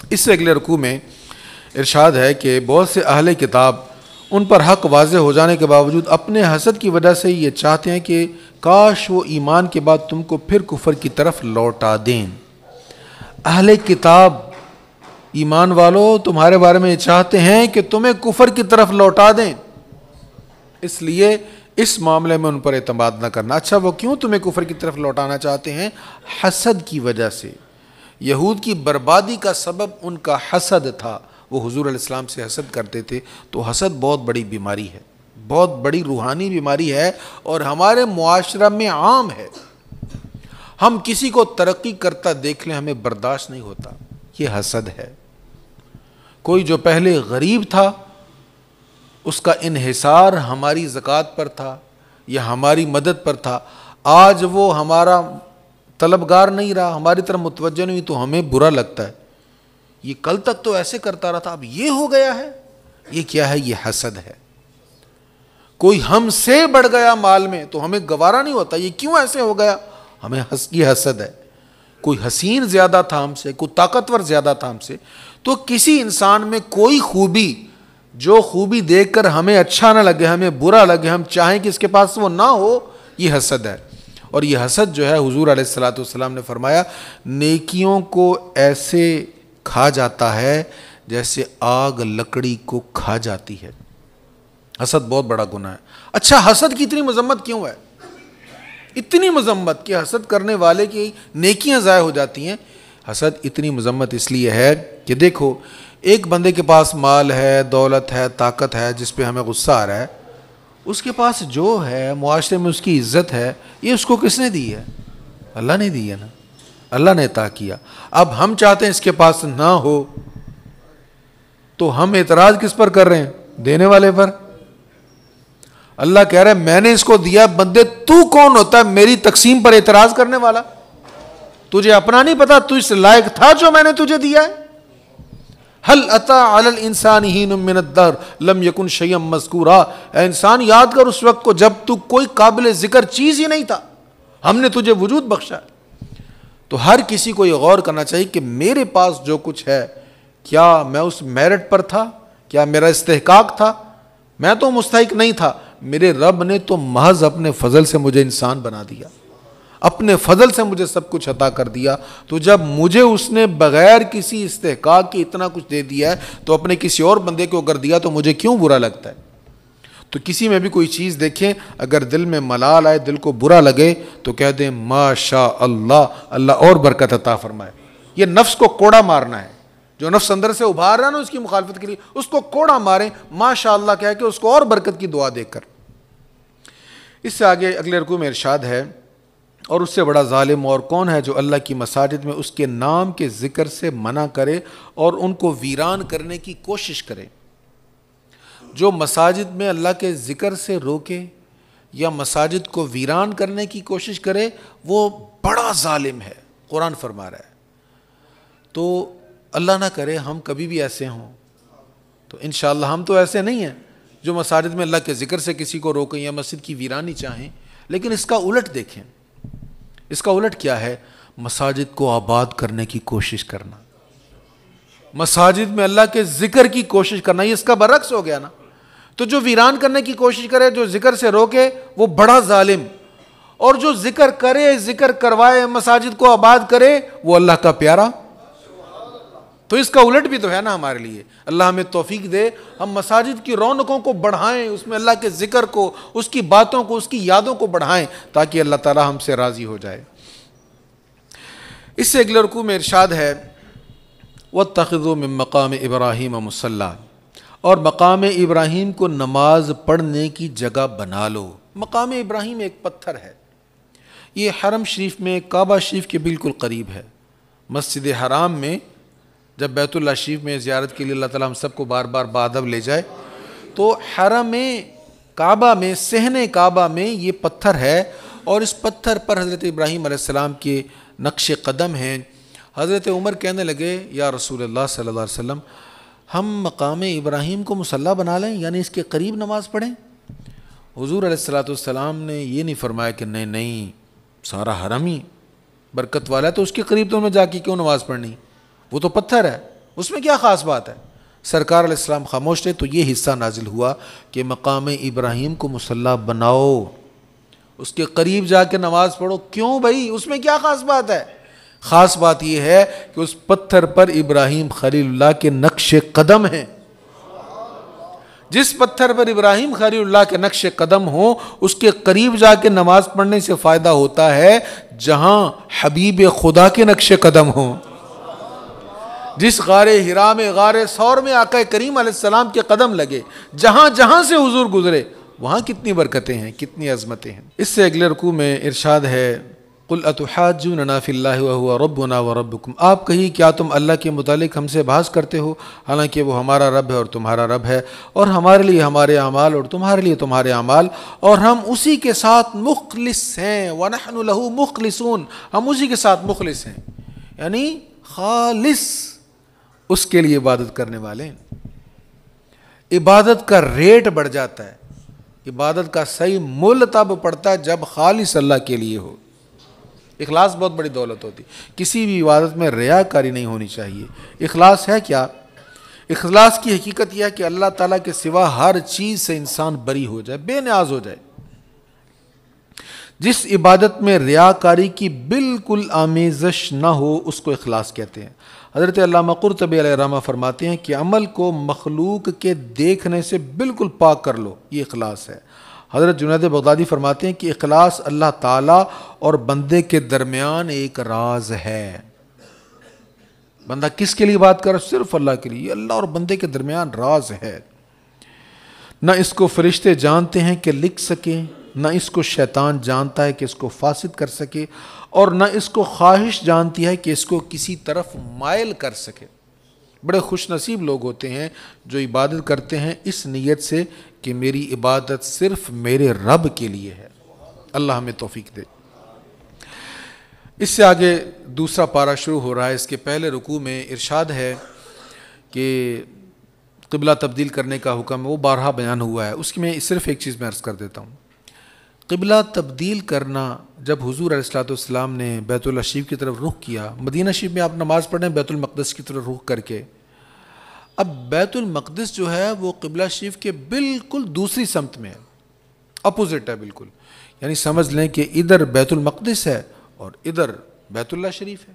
اس سے اگلے رکوع میں ارشاد ہے کہ بہت سے اہل کتاب ان پر حق واضح ہو جانے کے باوجود اپنے حسد کی وجہ سے یہ چاہتے ہیں کہ کاش وہ ایمان کے بعد تم کو پھر کفر کی طرف لوٹا دیں۔ اہل کتاب، ایمان والو، تمہارے بارے میں یہ چاہتے ہیں کہ تمہیں کفر کی طرف لوٹا دیں، اس لیے اس معاملے میں ان پر اعتماد نہ کرنا۔ اچھا وہ کیوں تمہیں کفر کی طرف لوٹانا چاہتے ہیں؟ حسد کی وجہ سے۔ یہود کی بربادی کا سبب ان کا حسد تھا، وہ حضور علیہ السلام سے حسد کرتے تھے۔ تو حسد بہت بڑی بیماری ہے، بہت بڑی روحانی بیماری ہے، اور ہمارے معاشرہ میں عام ہے۔ ہم کسی کو ترقی کرتا دیکھ لیں ہمیں برداشت نہیں ہوتا، یہ حسد ہے۔ کوئی جو پہلے غریب تھا اس کا انحصار ہماری زکوٰۃ پر تھا یا ہماری مدد پر تھا، آج وہ ہمارا طلبگار نہیں رہا، ہماری طرف متوجہ نہیں، تو ہمیں برا لگتا ہے، یہ کل تک تو ایسے کرتا رہا تھا اب یہ ہو گیا ہے۔ یہ کیا ہے؟ یہ حسد ہے۔ کوئی ہم سے بڑھ گیا مال میں تو ہمیں گوارا نہیں ہوتا، یہ کیوں ایسے ہو گیا، ہمیں یہ حسد ہے۔ کوئی حسین زیادہ تھا ہم سے، کوئی طاقتور زیادہ تھا ہم سے، تو کسی انسان میں کوئی خوبی جو خوبی دیکھ کر ہمیں اچھا نہ لگے، ہمیں برا لگے، ہم چاہیں کہ اس کے پاس وہ نہ ہو، یہ حسد ہے۔ اور یہ حسد جو ہے حضور علیہ الصلوۃ والسلام نے فرمایا نیکیوں کو ایسے کھا جاتا ہے جیسے آگ لکڑی کو کھا جاتی ہے۔ حسد بہت بڑا گناہ ہے۔ اچھا حسد کی اتنی مذمت کیوں ہے؟ اتنی مذمت کہ حسد کرنے والے کی نیکیاں ضائع ہو جاتی ہیں۔ حسد اتنی مذمت اس لیے ہے کہ دیکھو ایک بندے کے پاس مال ہے، دولت ہے، طاقت ہے، جس پہ ہمیں غصہ آ رہا ہے، اس کے پاس جو ہے معاشرے میں اس کی عزت ہے، یہ اس کو کس نے دی ہے؟ اللہ نے دی ہے نا، اللہ نے عطا کیا۔ اب ہم چاہتے ہیں اس کے پاس نہ ہو تو ہم اعتراض کس پر کر رہے ہیں؟ دینے والے پر۔ اللہ کہہ رہا ہے میں نے اس کو دیا، بندے تو کون ہوتا ہے میری تقسیم پر اعتراض کرنے والا؟ تجھے اپنا نہیں پتا تو اس لائق تھا جو میں نے تجھے دیا ہے؟ هل اتى على الانسان حين من الدهر لم يكن شيئا مذكورا، اے انسان یاد کر اس وقت کو جب تو کوئی قابل ذکر چیز ہی نہیں تھا، ہم نے تجھے وجود بخشا۔ تو ہر کسی کو یہ غور کرنا چاہیے کہ میرے پاس جو کچھ ہے کیا میں اس میرٹ پر تھا؟ کیا میرا استحقاق تھا؟ میں تو مستحق نہیں تھا، میرے رب نے تو محض اپنے فضل سے مجھے انسان بنا دیا، اپنے فضل سے مجھے سب کچھ عطا کر دیا۔ تو جب مجھے اس نے بغیر کسی استحقاق کے اتنا کچھ دے دیا ہے تو اپنے کسی اور بندے کو اگر دیا تو مجھے کیوں برا لگتا ہے؟ تو کسی میں بھی کوئی چیز دیکھیں، اگر دل میں ملال آئے، دل کو برا لگے تو کہہ دیں ماشاء اللہ، اللہ اور برکت عطا فرمائے۔ یہ نفس کو کوڑا مارنا ہے، جو نفس اندر سے ابھار رہا ہے نا اس کی مخالفت کے لیے، اس کو کوڑا ماریں ماشاء اللہ کہہ کے، اس کو اور برکت کی دعا دے کر۔ اس سے آگے اگلے رکوع میں ارشاد ہے اور اس سے بڑا ظالم اور کون ہے جو اللہ کی مساجد میں اس کے نام کے ذکر سے منع کرے اور ان کو ویران کرنے کی کوشش کرے۔ جو مساجد میں اللہ کے ذکر سے روکے یا مساجد کو ویران کرنے کی کوشش کرے وہ بڑا ظالم ہے، قرآن فرما رہا ہے۔ تو اللہ نہ کرے ہم کبھی بھی ایسے ہوں، تو انشاءاللہ ہم تو ایسے نہیں ہیں جو مساجد میں اللہ کے ذکر سے کسی کو روکیں یا مسجد کی ویرانی چاہیں، لیکن اس کا الٹ دیکھیں۔ اس کا الٹ کیا ہے؟ مساجد کو آباد کرنے کی کوشش کرنا، مساجد میں اللہ کے ذکر کی کوشش کرنا، یہ اس کا برعکس ہو گیا نا۔ تو جو ویران کرنے کی کوشش کرے، جو ذکر سے روکے، وہ بڑا ظالم، اور جو ذکر کرے، ذکر کروائے، مساجد کو آباد کرے، وہ اللہ کا پیارا۔ تو اس کا الٹ بھی تو ہے نا ہمارے لیے۔ اللہ ہمیں توفیق دے ہم مساجد کی رونقوں کو بڑھائیں، اس میں اللہ کے ذکر کو، اس کی باتوں کو، اس کی یادوں کو بڑھائیں، تاکہ اللہ تعالی ہم سے راضی ہو جائے۔ اس سے اگلے رکوع میں ارشاد ہے وَاتَّخِذُوا مِن مَقَامِ إِبْرَاهِيمَ مُصَلًّى، اور مقام ابراہیم کو نماز پڑھنے کی جگہ بنا لو۔ مقام ابراہیم ایک پتھر ہے، یہ حرم شریف میں کعبہ شریف کے بالکل قریب ہے۔ مسجد حرام میں جب بیت اللہ شریف میں زیارت کے لیے اللہ تعالیٰ ہم سب کو بار بار بادب لے جائے، تو حرم کعبہ میں، صحن کعبہ میں یہ پتھر ہے، اور اس پتھر پر حضرت ابراہیم علیہ السلام کے نقش قدم ہیں۔ حضرت عمر کہنے لگے یا رسول اللہ صلی اللہ علیہ وسلم، ہم مقام ابراہیم کو مصلی بنا لیں، یعنی اس کے قریب نماز پڑھیں؟ حضور علیہ الصلوۃ والسلام نے یہ نہیں فرمایا کہ نہیں نہیں، سارا حرم ہی برکت والا ہے تو اس کے قریب تو میں جا کے کیوں نماز پڑھنی، وہ تو پتھر ہے، اس میں کیا خاص بات ہے؟ سرکار علیہ السلام خاموش تھے، تو یہ حصہ نازل ہوا کہ مقام ابراہیم کو مصلی بناؤ، اس کے قریب جا کے نماز پڑھو۔ کیوں بھائی، اس میں کیا خاص بات ہے؟ خاص بات یہ ہے کہ اس پتھر پر ابراہیم خلیل اللہ کے نقش قدم ہیں۔ جس پتھر پر ابراہیم خلیل اللہ کے نقش قدم ہوں، اس کے قریب جا کے نماز پڑھنے سے فائدہ ہوتا ہے جہاں حبیب خدا کے نقش قدم ہوں۔ جس غار حرا میں، غار ثور میں آقا کریم علیہ السلام کے قدم لگے، جہاں جہاں سے حضور گزرے، وہاں کتنی برکتیں ہیں، کتنی عظمتیں ہیں۔ اس سے اگلے رکوع میں ارشاد ہے قل اتحاجوننا فی اللہ وہو ربنا وربکم، آپ کہیے کیا تم اللہ کے متعلق ہم سے بحث کرتے ہو حالانکہ وہ ہمارا رب ہے اور تمہارا رب ہے، اور ہمارے لیے ہمارے اعمال اور تمہارے لیے تمہارے اعمال، اور ہم اسی کے ساتھ مخلص ہیں، وَنَحْنُ لَهُ مُخْلِصُونَ، ہم اسی کے ساتھ مخلص ہیں، یعنی خالص اس کے لیے عبادت کرنے والے ہیں۔ عبادت کا ریٹ بڑھ جاتا ہے، عبادت کا صحیح مول تب پڑتا ہے جب خالص اللہ کے لیے ہو۔ اخلاص بہت بڑی دولت ہوتی، کسی بھی عبادت میں ریاکاری نہیں ہونی چاہیے۔ اخلاص ہے کیا؟ اخلاص کی حقیقت یہ ہے کہ اللہ تعالیٰ کے سوا ہر چیز سے انسان بری ہو جائے، بے نیاز ہو جائے۔ جس عبادت میں ریاکاری کی بالکل آمیزش نہ ہو اس کو اخلاص کہتے ہیں۔ حضرت علامہ قرطبی علیہ الرحمہ فرماتے ہیں کہ عمل کو مخلوق کے دیکھنے سے بالکل پاک کر لو، یہ اخلاص ہے۔ حضرت جنید بغدادی فرماتے ہیں کہ اخلاص اللہ تعالیٰ اور بندے کے درمیان ایک راز ہے۔ بندہ کس کے لیے بات کر رہا ہے؟ صرف اللہ کے لیے، یہ اللہ اور بندے کے درمیان راز ہے۔ نہ اس کو فرشتے جانتے ہیں کہ لکھ سکیں، نہ اس کو شیطان جانتا ہے کہ اس کو فاسد کر سکے، اور نہ اس کو خواہش جانتی ہے کہ اس کو کسی طرف مائل کر سکے۔ بڑے خوش نصیب لوگ ہوتے ہیں جو عبادت کرتے ہیں اس نیت سے کہ میری عبادت صرف میرے رب کے لیے ہے۔ اللہ ہمیں توفیق دے۔ اس سے آگے دوسرا پارہ شروع ہو رہا ہے۔ اس کے پہلے رکوع میں ارشاد ہے کہ قبلہ تبدیل کرنے کا حکم وہ بارہا بیان ہوا ہے، اس کی میں صرف ایک چیز میں عرض کر دیتا ہوں۔ قبلہ تبدیل کرنا، جب حضور علیہ الصلوۃ والسلام نے بیت اللہ شریف کی طرف رخ کیا، مدینہ شریف میں آپ نماز پڑھ رہے ہیں بیت المقدس کی طرف رخ کر کے، اب بیت المقدس جو ہے وہ قبلہ شریف کے بالکل دوسری سمت میں ہے، اپوزٹ ہے بالکل، یعنی سمجھ لیں کہ ادھر بیت المقدس ہے اور ادھر بیت اللہ شریف ہے۔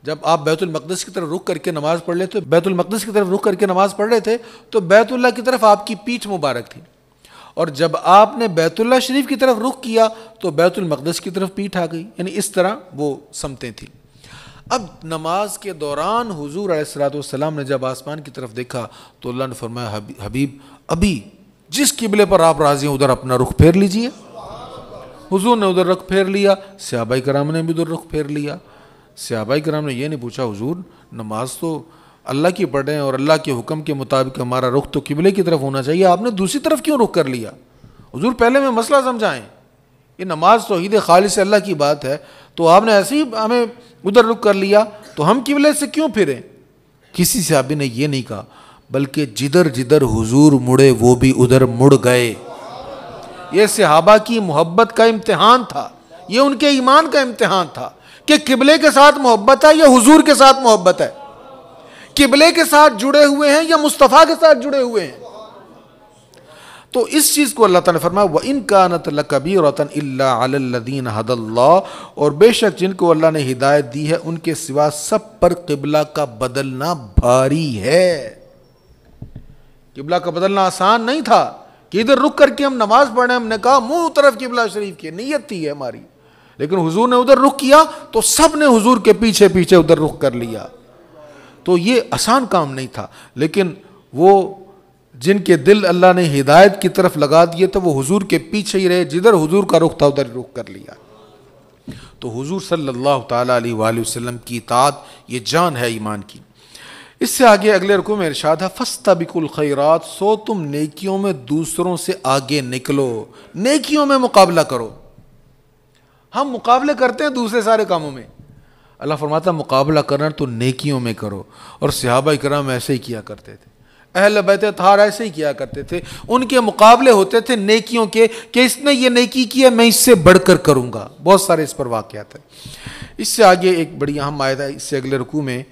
جب آپ بیت المقدس کی طرف رخ کر کے نماز پڑھ رہے تھے، بیت المقدس کی طرف رخ کر کے نماز پڑھ رہے تھے تو بیت اللہ کی طرف آپ کی پیٹھ مبارک تھی، اور جب آپ نے بیت اللہ شریف کی طرف رخ کیا تو بیت المقدس کی طرف پیٹھ آ گئی، یعنی اس طرح وہ سمتیں تھیں۔ اب نماز کے دوران حضور علیہ الصلوۃ والسلام نے جب آسمان کی طرف دیکھا تو اللہ نے فرمایا حبیب ابھی جس قبلے پر آپ راضی ہیں ادھر اپنا رخ پھیر لیجئے۔ حضور نے ادھر رخ پھیر لیا، صحابہ کرام نے بھی ادھر رخ پھیر لیا۔ صحابہ کرام نے یہ نہیں پوچھا حضور نماز تو اللہ کی پڑھ رہے ہیں اور اللہ کے حکم کے مطابق ہمارا رخ تو قبلے کی طرف ہونا چاہیے، آپ نے دوسری طرف کیوں رخ کر لیا؟ حضور پہلے میں مسئلہ سمجھائیں، یہ نماز توحید خالص اللہ کی بات ہے، تو آپ نے ایسے ہی ہمیں ادھر رخ کر لیا تو ہم قبلے سے کیوں پھریں؟ کسی صحابی نے یہ نہیں کہا، بلکہ جدھر جدھر حضور مڑے وہ بھی ادھر مڑ گئے۔ یہ صحابہ کی محبت کا امتحان تھا، یہ ان کے ایمان کا امتحان تھا کہ قبلے کے ساتھ محبت ہے یا حضور کے ساتھ محبت ہے، قبلے کے ساتھ جڑے ہوئے ہیں یا مصطفیٰ کے ساتھ جڑے ہوئے ہیں۔ تو اس چیز کو اللہ تعالیٰ نے فرمایا وَإِن كَانَتْ لَكَبِيرَةً إِلَّا عَلَى الَّذِينَ هَدَى اللَّهُ، اور بے شک جن کو اللہ نے ہدایت دی ہے ان کے سوا سب پر قبلہ کا بدلنا بھاری ہے۔ قبلہ کا بدلنا آسان نہیں تھا کہ ادھر رک کر کے ہم نماز پڑھ رہے ہیں، ہم نے کہا منہ طرف قبلہ شریف کی نیت تھی ہے ہماری، لیکن حضور نے ادھر رخ کیا تو سب نے حضور کے پیچھے پیچھے ادھر رخ کر لیا۔ تو یہ آسان کام نہیں تھا، لیکن وہ جن کے دل اللہ نے ہدایت کی طرف لگا دیے تو وہ حضور کے پیچھے ہی رہے، جدھر حضور کا رخ تھا ادھر رخ کر لیا۔ تو حضور صلی اللہ تعالیٰ علیہ وآلہ وسلم کی اطاعت یہ جان ہے ایمان کی۔ اس سے آگے اگلے رکوع میں ارشاد ہے فَاسْتَبِقُوا الْخَيْرَاتِ، سو تم نیکیوں میں دوسروں سے آگے نکلو، نیکیوں میں مقابلہ کرو۔ ہم مقابلے کرتے ہیں دوسرے سارے کاموں میں، اللہ فرماتا ہے مقابلہ کرنا تو نیکیوں میں کرو، اور صحابہ کرام ایسے ہی کیا کرتے تھے، اہل بیت اطہار ایسے ہی کیا کرتے تھے، ان کے مقابلے ہوتے تھے نیکیوں کے کہ اس نے یہ نیکی کی ہے میں اس سے بڑھ کر کروں گا۔ بہت سارے اس پر واقعات ہیں۔ اس سے آگے ایک بڑی اہم آیت ہے، اس سے اگلے رکوع میں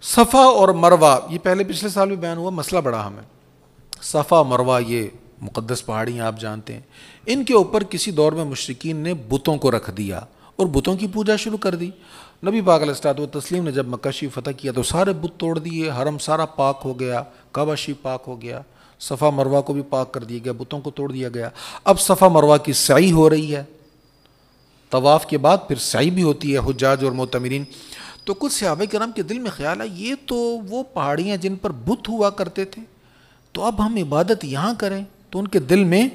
صفا اور مروہ، یہ پہلے پچھلے سال بھی بیان ہوا، مسئلہ بڑا اہم ہے۔ صفا مروہ یہ مقدس پہاڑیاں آپ جانتے ہیں، ان کے اوپر کسی دور میں مشرکین نے بتوں کو رکھ دیا اور بتوں کی پوجا شروع کر دی۔ نبی پاک علیہ الصلوۃ والتسلیم نے جب مکہ شریف فتح کیا تو سارے بت توڑ دیے، حرم سارا پاک ہو گیا، کعبہ شریف پاک ہو گیا، صفا مروہ کو بھی پاک کر دیا گیا، بتوں کو توڑ دیا گیا۔ اب صفا مروہ کی سعی ہو رہی ہے، طواف کے بعد پھر سعی بھی ہوتی ہے حجاج اور معتمرین۔ تو کچھ صحابہ کرام کے دل میں خیال ہے یہ تو وہ پہاڑیاں جن پر بت ہوا کرتے تھے، تو اب ہم عبادت یہاں کریں۔ تو ان کے دل میں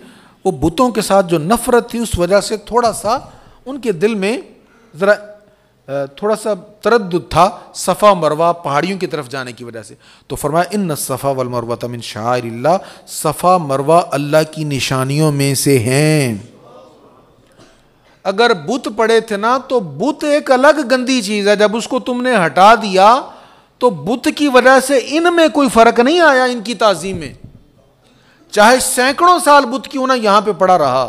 وہ بتوں کے ساتھ جو نفرت تھی اس وجہ سے تھوڑا سا ان کے دل میں ذرا تھوڑا سا تردد تھا صفا مروہ پہاڑیوں کی طرف جانے کی وجہ سے، تو فرمایا ان الصفا والمروہ من شعائر اللہ، صفا مروہ اللہ کی نشانیوں میں سے ہیں۔ اگر بت پڑے تھے نا تو بت ایک الگ گندی چیز ہے، جب اس کو تم نے ہٹا دیا تو بت کی وجہ سے ان میں کوئی فرق نہیں آیا، ان کی تعظیم میں، چاہے سینکڑوں سال بت کیوں نہ یہاں پہ پڑا رہا،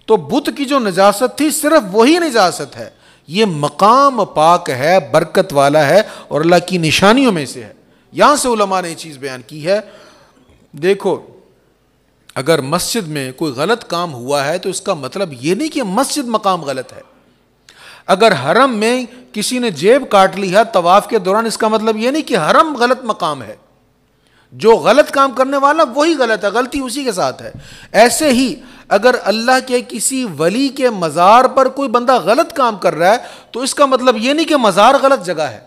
تو بت کی جو نجاست تھی صرف وہی نجاست ہے، یہ مقام پاک ہے، برکت والا ہے اور اللہ کی نشانیوں میں سے ہے۔ یہاں سے علماء نے یہ چیز بیان کی ہے، دیکھو اگر مسجد میں کوئی غلط کام ہوا ہے تو اس کا مطلب یہ نہیں کہ مسجد مقام غلط ہے۔ اگر حرم میں کسی نے جیب کاٹ لی ہے طواف کے دوران، اس کا مطلب یہ نہیں کہ حرم غلط مقام ہے، جو غلط کام کرنے والا وہی غلط ہے، غلطی اسی کے ساتھ ہے۔ ایسے ہی اگر اللہ کے کسی ولی کے مزار پر کوئی بندہ غلط کام کر رہا ہے تو اس کا مطلب یہ نہیں کہ مزار غلط جگہ ہے،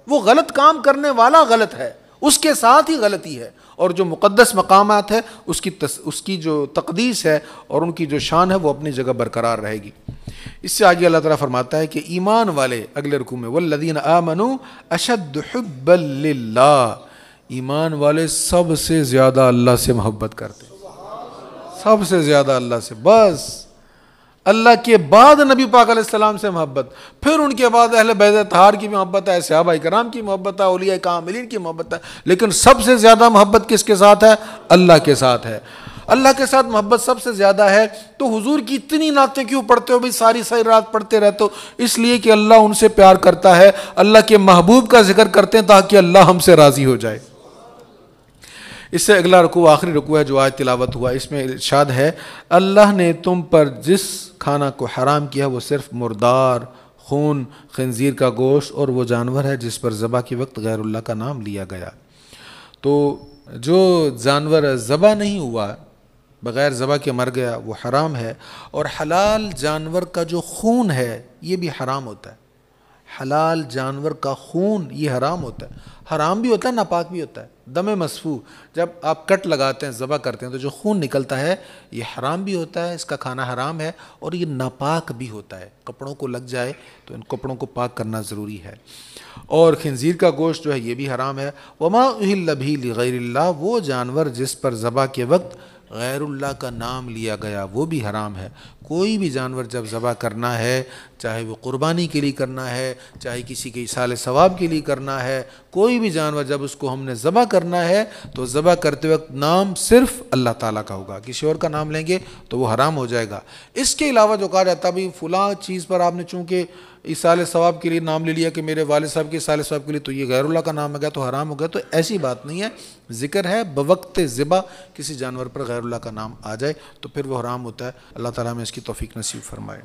وہ غلط کام کرنے والا غلط ہے، اس کے ساتھ ہی غلطی ہے، اور جو مقدس مقامات ہے اس کی جو تقدیس ہے اور ان کی جو شان ہے وہ اپنی جگہ برقرار رہے گی۔ اس سے آگے اللہ تعالیٰ فرماتا ہے کہ ایمان والے اگلے رکوع میں والذین آمنوا اشد حبا للہ، ایمان والے سب سے زیادہ اللہ سے محبت کرتے، سب سے زیادہ اللہ سے، بس اللہ کے بعد نبی پاک علیہ السلام سے محبت، پھر ان کے بعد اہل بیت اطہار کی محبت ہے، صحابہ کرام کی محبت ہے، اولیاء کاملین کی محبت ہے، لیکن سب سے زیادہ محبت کس کے ساتھ ہے؟ اللہ کے ساتھ ہے۔ اللہ کے ساتھ محبت سب سے زیادہ ہے تو حضور کی اتنی نعتیں کیوں پڑھتے ہو بھائی، ساری رات پڑھتے رہتے ہو؟ اس لیے کہ اللہ ان سے پیار کرتا ہے، اللہ کے محبوب کا ذکر کرتے ہیں تاکہ اللہ ہم سے راضی ہو جائے۔ اس سے اگلا رکوع آخری رکوع ہے جو آج تلاوت ہوا، اس میں ارشاد ہے اللہ نے تم پر جس کھانا کو حرام کیا وہ صرف مردار، خون، خنزیر کا گوشت اور وہ جانور ہے جس پر ذبح کے وقت غیر اللہ کا نام لیا گیا۔ تو جو جانور ذبح نہیں ہوا، بغیر ذبح کے مر گیا، وہ حرام ہے، اور حلال جانور کا جو خون ہے یہ بھی حرام ہوتا ہے۔ حلال جانور کا خون یہ حرام ہوتا ہے، حرام بھی ہوتا ہے، ناپاک بھی ہوتا ہے۔ دم مسفوح، جب آپ کٹ لگاتے ہیں، ذبح کرتے ہیں تو جو خون نکلتا ہے یہ حرام بھی ہوتا ہے، اس کا کھانا حرام ہے، اور یہ ناپاک بھی ہوتا ہے، کپڑوں کو لگ جائے تو ان کپڑوں کو پاک کرنا ضروری ہے۔ اور خنزیر کا گوشت جو ہے یہ بھی حرام ہے۔ وما اہل بہ لغیر اللہ، وہ جانور جس پر ذبح کے وقت غیر اللہ کا نام لیا گیا وہ بھی حرام ہے۔ کوئی بھی جانور جب ذبح کرنا ہے، چاہے وہ قربانی کے لیے کرنا ہے، چاہے کسی کے ایصال ثواب کے لیے کرنا ہے، کوئی بھی جانور جب اس کو ہم نے ذبح کرنا ہے تو ذبح کرتے وقت نام صرف اللہ تعالیٰ کا ہوگا، کسی اور کا نام لیں گے تو وہ حرام ہو جائے گا۔ اس کے علاوہ جو کہا جاتا ہے بھی فلاں چیز پر آپ نے چونکہ ایصال ثواب کے لیے نام لے لیا کہ میرے والد صاحب کے ایصال ثواب کے لیے، تو یہ غیر اللہ کا نام آ گیا تو حرام ہو گیا، تو ایسی بات نہیں ہے۔ ذکر ہے بوقت ذبح کسی جانور پر غیر اللہ کا نام آ جائے تو پھر وہ حرام ہوتا ہے۔ اللہ تعالیٰ ہمیں اس کی توفیق نصیب فرمائے۔